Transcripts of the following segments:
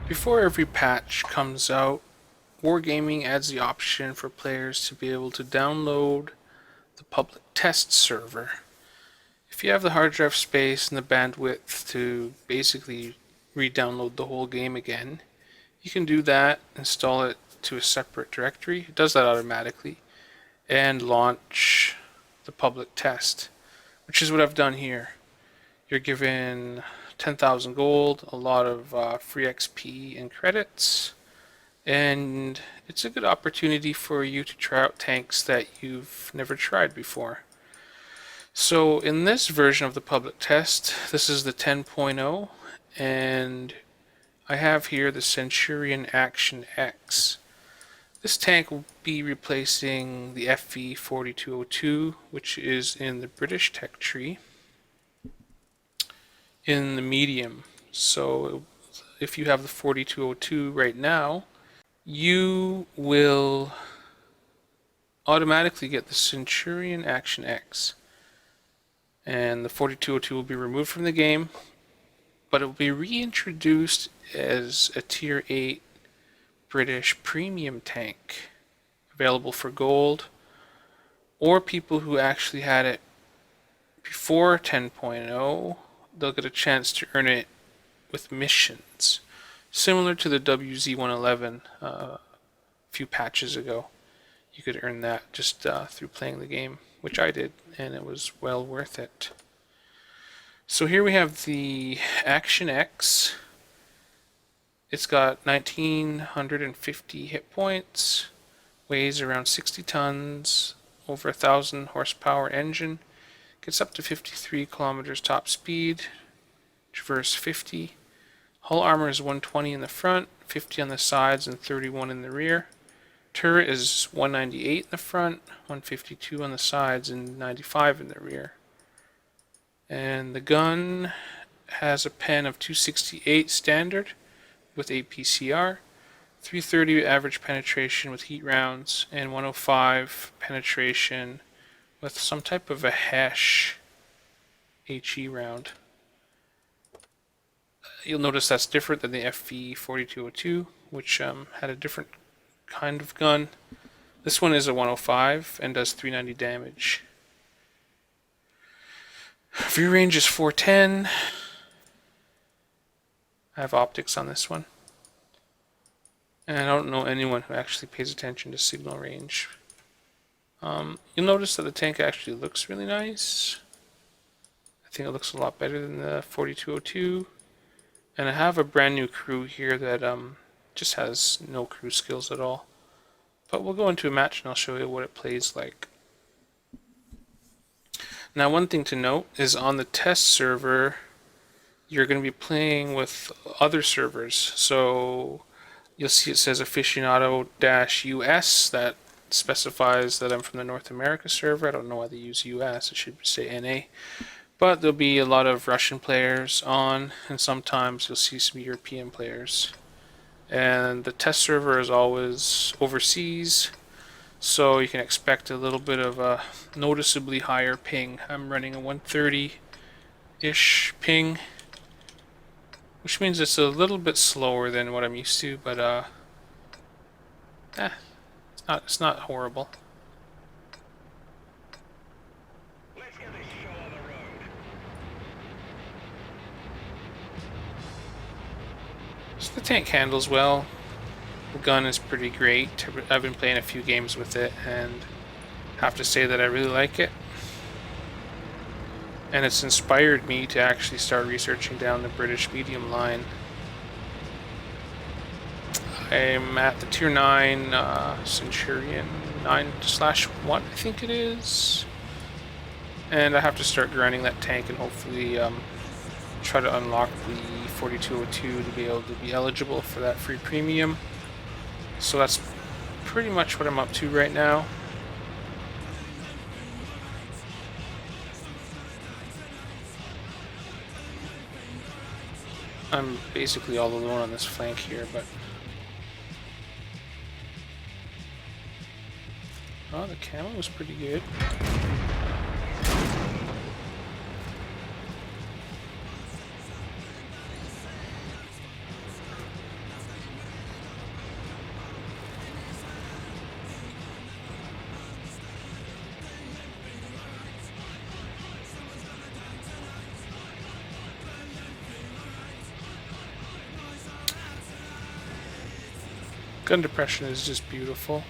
Before every patch comes out, Wargaming adds the option for players to be able to download the public test server. If you have the hard drive space and the bandwidth to basically re-download the whole game again, you can do that, install it to a separate directory, it does that automatically, and launch the public test, which is what I've done here. You're given 10,000 gold, a lot of free XP and credits, and it's a good opportunity for you to try out tanks that you've never tried before. So in this version of the public test, this is the 10.0, and I have here the Centurion Action X. This tank will be replacing the FV 4202, which is in the British tech tree, in the medium. So if you have the 4202 right now, you will automatically get the Centurion Action X. And the 4202 will be removed from the game, but it will be reintroduced as a Tier 8 British premium tank, available for gold, or people who actually had it before 10.0, they'll get a chance to earn it with missions, similar to the WZ-111 a few patches ago. You could earn that just through playing the game, which I did, and it was well worth it. So here we have the Action X. It's got 1950 hit points, weighs around 60 tons, over 1,000 horsepower engine, gets up to 53 kilometers top speed, traverse 50. Hull armor is 120 in the front, 50 on the sides, and 31 in the rear. Turret is 198 in the front, 152 on the sides, and 95 in the rear. And the gun has a pen of 268 standard with 8 PCR, 330 average penetration with heat rounds, and 105 penetration with some type of a HE round. You'll notice that's different than the FV 4202, which had a different kind of gun. This one is a 105 and does 390 damage. View range is 410. I have optics on this one. And I don't know anyone who actually pays attention to signal range. You'll notice that the tank actually looks really nice. I think it looks a lot better than the 4202. And I have a brand new crew here that just has no crew skills at all. But we'll go into a match and I'll show you what it plays like. Now, one thing to note is on the test server, you're going to be playing with other servers. So you'll see it says aficionado-US. That specifies that I'm from the North America server. I don't know why they use US. It should say NA. But there'll be a lot of Russian players on, and sometimes you'll see some European players. And the test server is always overseas, so you can expect a little bit of a noticeably higher ping. I'm running a 130-ish ping, which means it's a little bit slower than what I'm used to, but it's not horrible. So the tank handles well. The gun is pretty great. I've been playing a few games with it and have to say that I really like it. And it's inspired me to actually start researching down the British medium line. I'm at the Tier 9 Centurion 9/1, I think it is. And I have to start grinding that tank and hopefully try to unlock the 4202 to be able to be eligible for that free premium. So that's pretty much what I'm up to right now. I'm basically all alone on this flank here, but oh, the camo was pretty good. Gun depression is just beautiful.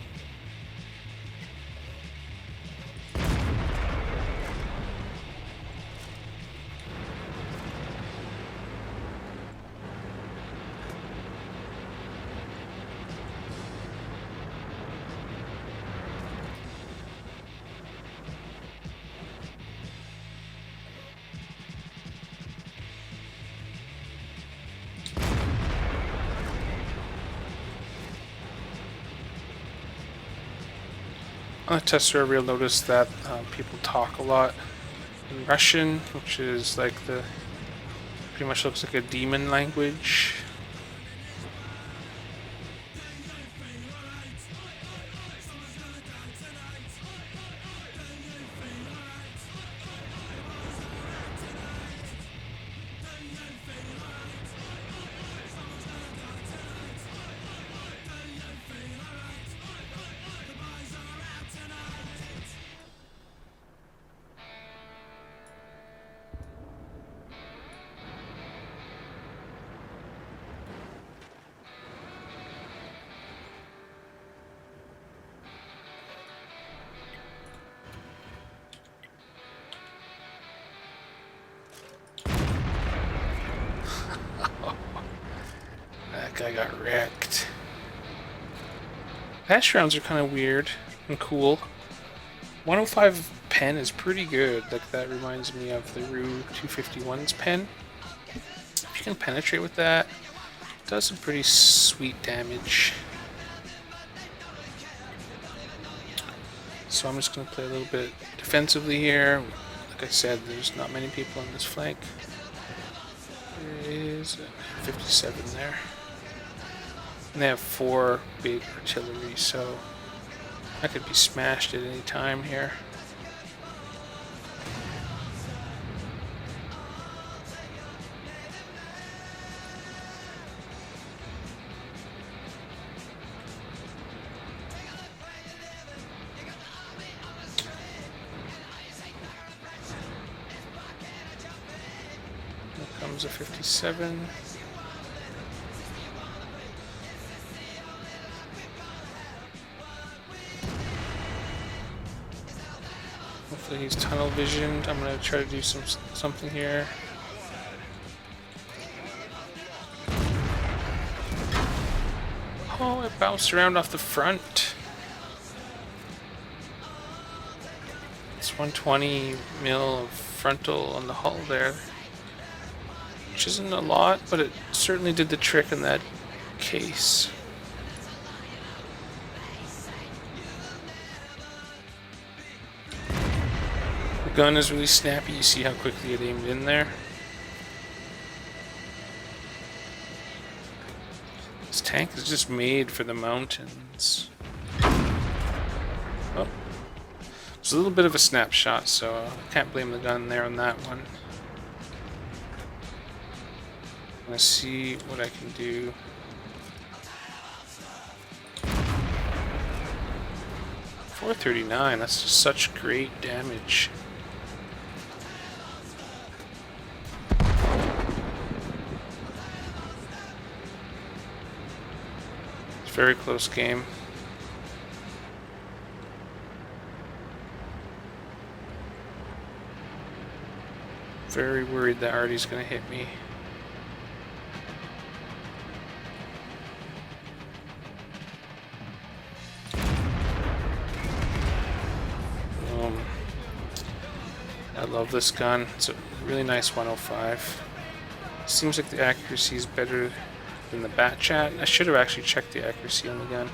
On the test server, you'll notice that people talk a lot in Russian, which is like the pretty much looks like a demon language. That guy got wrecked. Hash rounds are kind of weird and cool. 105 pen is pretty good. Like, that reminds me of the Rue 251's pen. If you can penetrate with that, it does some pretty sweet damage. So I'm just going to play a little bit defensively here. Like I said, there's not many people on this flank. There is 57 there. And they have 4 big artillery, so I could be smashed at any time here. Here comes a 57. Hopefully he's tunnel visioned. I'm gonna try to do something here. Oh, it bounced around off the front. It's 120 mil of frontal on the hull there, which isn't a lot, but it certainly did the trick in that case. Gun is really snappy. You see how quickly it aimed in there. This tank is just made for the mountains. Oh, it's a little bit of a snapshot, so I can't blame the gun there on that one. I'm gonna see what I can do. .439. That's just such great damage. Very close game. Very worried that Artie's gonna hit me. I love this gun. It's a really nice 105. Seems like the accuracy is better than the bat chat. I should have actually checked the accuracy on the gun.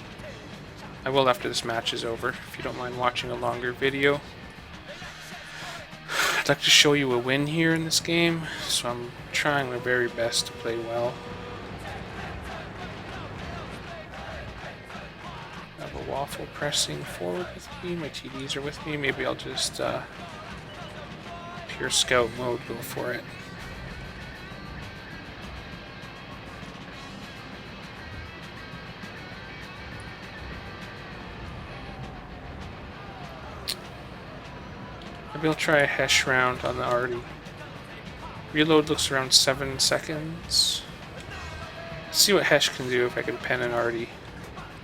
I will after this match is over, if you don't mind watching a longer video. I'd like to show you a win here in this game, so I'm trying my very best to play well. I have a waffle pressing forward with me, my TDs are with me. Maybe I'll just pure scout mode go for it. Maybe I'll try a Hesh round on the Artie. Reload looks around 7 seconds. Let's see what Hesh can do if I can pen an Artie.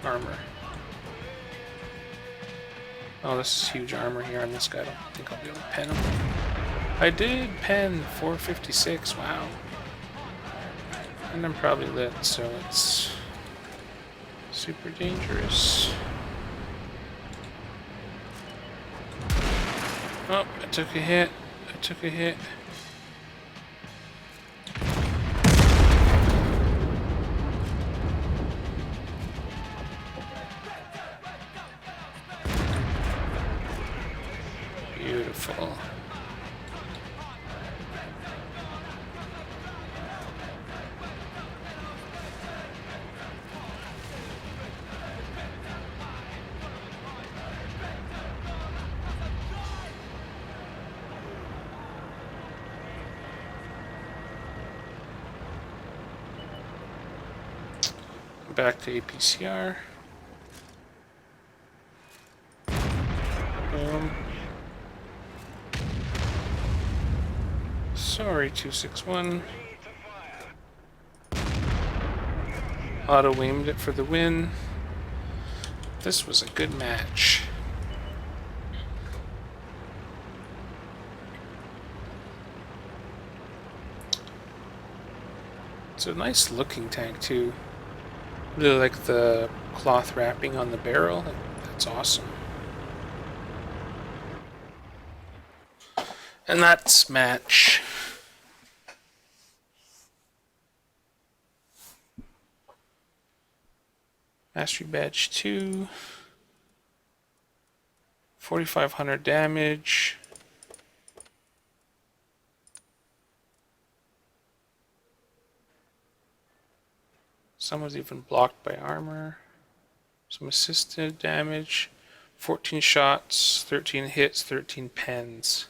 armor. Oh, this is huge armor here on this guy. I don't think I'll be able to pen him. I did pen 456, wow. And I'm probably lit, so it's super dangerous. Oh, I took a hit. I took a hit. Beautiful. Back to APCR. Boom. Sorry, 261. Auto-aimed it for the win. This was a good match. It's a nice looking tank too. Really like the cloth wrapping on the barrel. That's awesome. And that's match. Mastery badge 2. 4,500 damage. Some was even blocked by armor. Some assisted damage. 14 shots, 13 hits, 13 pens.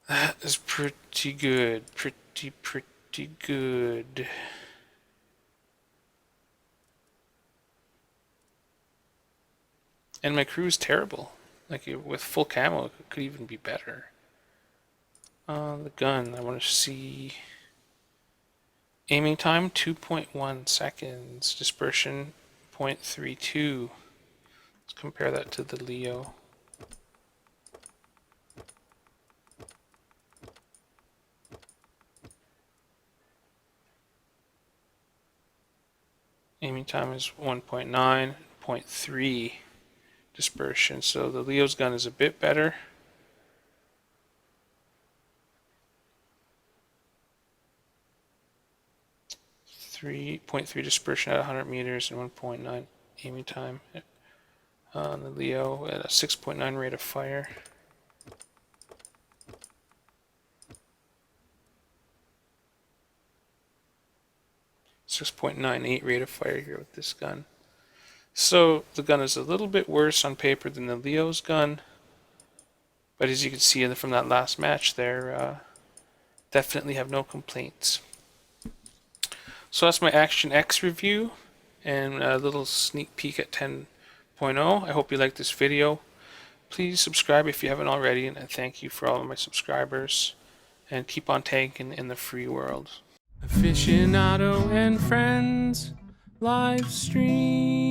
That is pretty good. Pretty good. And my crew is terrible. Like, with full camo, it could even be better. The gun, I want to see... Aiming time, 2.1 seconds. Dispersion, 0.32. Let's compare that to the Leo. Aiming time is 1.9, 0.3 dispersion. So the Leo's gun is a bit better. .3 dispersion at 100 meters and 1.9 aiming time on the Leo at a 6.9 rate of fire. .98 rate of fire here with this gun. So the gun is a little bit worse on paper than the Leo's gun, but as you can see from that last match there, definitely have no complaints. So that's my Action X review and a little sneak peek at 10.0. I hope you liked this video. Please subscribe if you haven't already, and thank you for all of my subscribers. And keep on tanking in the free world. Aficionado and Friends live stream.